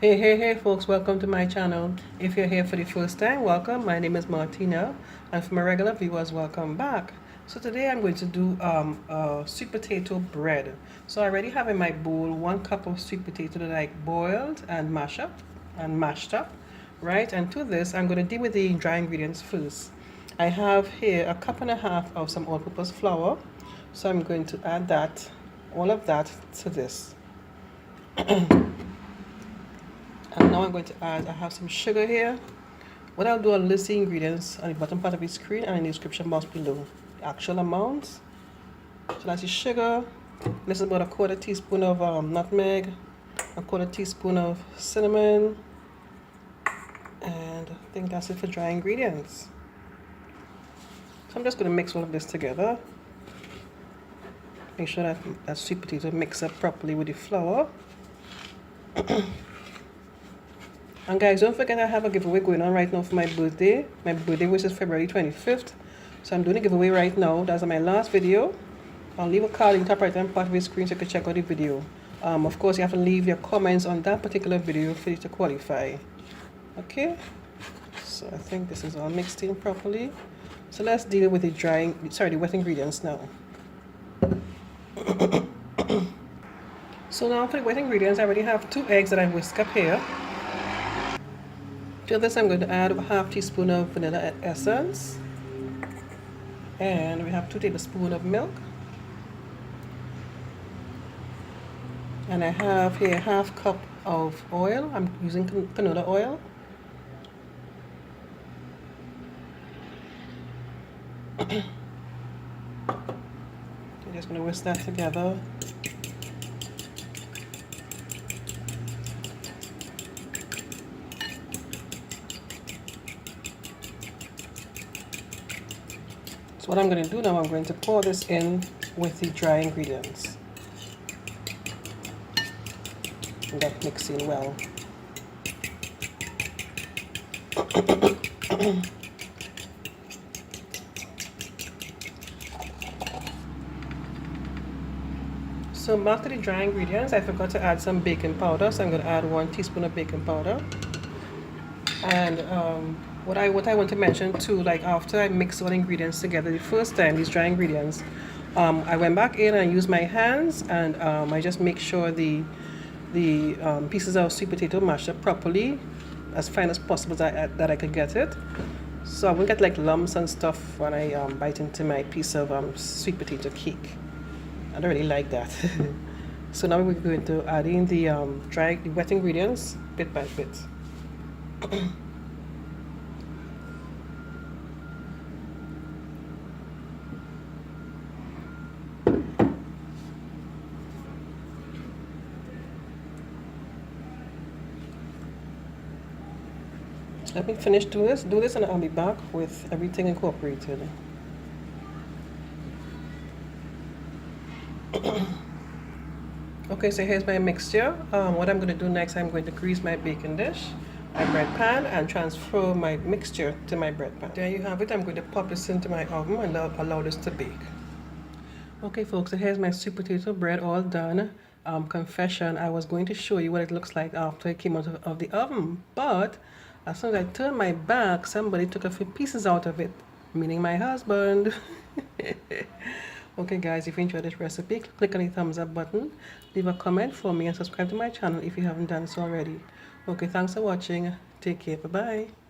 Hey folks, welcome to my channel. If you're here for the first time, welcome. My name is Martina, and for my regular viewers, welcome back. So today I'm going to do sweet potato bread. So I already have in my bowl 1 cup of sweet potato that I boiled and mashed up, right? And to this, I'm going to deal with the dry ingredients first. I have here 1.5 cups of some all-purpose flour, so I'm going to add all of that to this. And now I'm going to add, I have some sugar here. What I'll do, I'll list the ingredients on the bottom part of the screen and in the description box below. The actual amounts. So that's the sugar. This is about 1/4 teaspoon of nutmeg, 1/4 teaspoon of cinnamon, and I think that's it for dry ingredients. So I'm just going to mix all of this together. Make sure that sweet potato mix up properly with the flour. And guys, don't forget I have a giveaway going on right now for my birthday. My birthday, which is February 25th. So I'm doing a giveaway right now. That's my last video. I'll leave a card in the top right hand part of your screen so you can check out the video. Of course, you have to leave your comments on that particular video for you to qualify. Okay? So I think this is all mixed in properly. So let's deal with the wet ingredients now. So now for the wet ingredients, I already have 2 eggs that I whisk up here. To this, I'm going to add 1/2 teaspoon of vanilla essence, and we have 2 tablespoons of milk, and I have here 1/2 cup of oil. I'm using canola oil. I'm just going to whisk that together. So what I'm going to do now, I'm going to pour this in with the dry ingredients. And that mix in well. So after the dry ingredients, I forgot to add some baking powder. So I'm going to add 1 teaspoon of baking powder. And what I want to mention too, like after I mix all the ingredients together the first time, these dry ingredients, I went back in and used my hands, and I just make sure the pieces of sweet potato mashed up properly, as fine as possible that I could get it. So I won't get like lumps and stuff when I bite into my piece of sweet potato cake. I don't really like that. So now we're going to add in the wet ingredients bit by bit. Let me finish do this, and I'll be back with everything incorporated. Okay, so here's my mixture. What I'm going to do next, I'm going to grease my baking dish, my bread pan, and transfer my mixture to my bread pan. There you have it. I'm going to pop this into my oven and allow this to bake. Okay folks, so here's my sweet potato bread all done. Confession, I was going to show you what it looks like after it came out of the oven, but as soon as I turned my back, somebody took a few pieces out of it, meaning my husband. Okay guys, if you enjoyed this recipe, click on the thumbs up button, leave a comment for me, and subscribe to my channel if you haven't done so already. Okay, thanks for watching. Take care. Bye-bye.